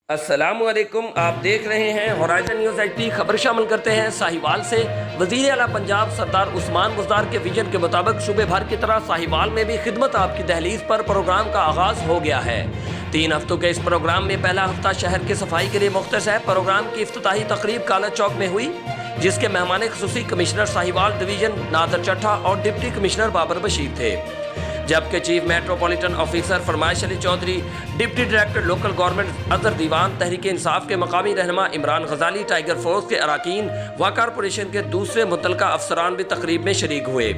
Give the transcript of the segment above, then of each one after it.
السلام علیکم، آپ دیکھ رہے ہیں ہورائزن نیوز ایچ ڈی۔ خبر شامل کرتے ہیں ساہیوال سے۔ وزیر اعلی پنجاب سردارعثمان بزدارکےوژن کے مطابق صوبے بھر کی طرح ساہیوال میں بھی خدمت آپ کی دہلیز پر پروگرام کا آغاز ہو گیا ہے۔ 3 ہفتوں کے اس پروگرام میں پہلا ہفتہ شہر کی صفائی کے لیے مختص ہے۔ پروگرام کی افتتاحی تقریب کالج چوک میں ہوئی، جس کے مہمان خصوصی کمشنر ساہیوال ڈویژن نادر چٹھا اور ڈپٹی کمشنر بابر بشیر تھے، جبکہ chief metropolitan officer Farmaish Ali Chaudhry, deputy director local government Azhar Diwan, Tehreek انصاف کے مقامی رہنما عمران غزالی، ٹائیگر فورس کے اراکین و کارپوریشن کے دوسرے متعلقہ افسران بھی تقریب میں شریک ہوئے۔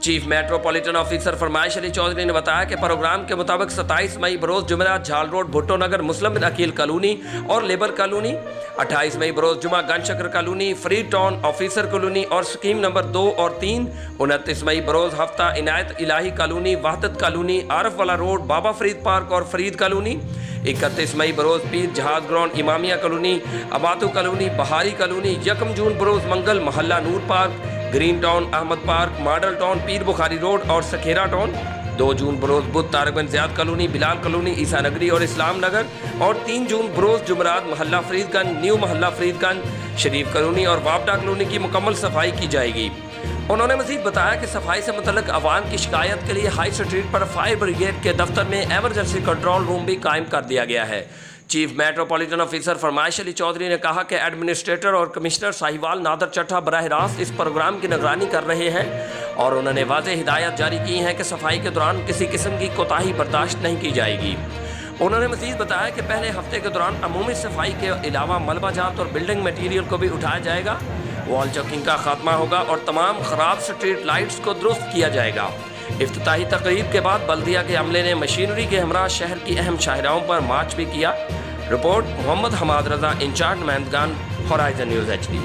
Chief metropolitan officer Farmaish Ali Chaudhry نے بتایا کہ پروگرام کے مطابق 27 مئی بروز جمعرات جھال روڈ بھٹو نگر مسلم بن عقیل کالونی اور لیبر کالونی، 28 مئی بروز جمعہ گن شکر colony, free town officer colony اور سکیم نمبر 2 اور 3، 29 مئی بروز ہفتہ عنایت الہی کالونی، وحدت کالونی، عارف والا روڈ، بابا فرید پارک اور فرید کالونی، 31 مئی بروز پیر Jahaz ground Imamia colony, Amatu colony, Bihari colony, 1 جون بروز منگل محلہ Noor park, green town Ahmad park, model town Pir Bukhari road اور سکھیرا ٹاؤن، 2 جون بروز بدھ طارق بن زیاد کالونی، بلال کالونی، عیسیٰ نگری اور اسلام نگر، اور 3 جون بروز جمعرات محلہ فرید گنج، نیو محلہ فرید گنج، شریف کالونی اور وابڈا کالونی کی مکمل صفائی کی جائے گی۔ انہوں نے مزید بتایا کہ صفائی سے متعلق عوام کی شکایت کے لیے ہائی اسٹریٹ پر فائر بریگیڈ کے دفتر میں ایمرجنسی کنٹرول روم بھی قائم کر دیا گیا ہے۔ Chief metropolitan officer Farmaish Ali Chaudhry نے کہا کہ ایڈمنسٹریٹر اور کمشنر ساہیوال نادر چٹھا براہ راست اس پروگرام کی نگرانی کر رہے ہیں، اور انہوں نے واضح ہدایات جاری کی ہیں کہ صفائی کے دوران کسی قسم کی کوتاہی برداشت نہیں کی جائے گی۔ انہوں نے مزید بتایا کہ پہلے ہفتے کے دوران عمومی صفائی کے علاوہ ملبہ جات اور بلڈنگ میٹیریل کو بھی اٹھایا جائے گا، وال چاکنگ کا خاتمہ ہوگا اور تمام خراب اسٹریٹ لائٹس کو درست کیا جائے گا۔ افتتاحی تقریب کے بعد بلدیہ کے عملے نے مشینری کے ہمراہ شہر کی اہم شاہراہوں پر مارچ بھی کیا۔ رپورٹ محمد حماد رضا، انچارج نمائندگان، ہورائزن نیوز ایچ ڈی۔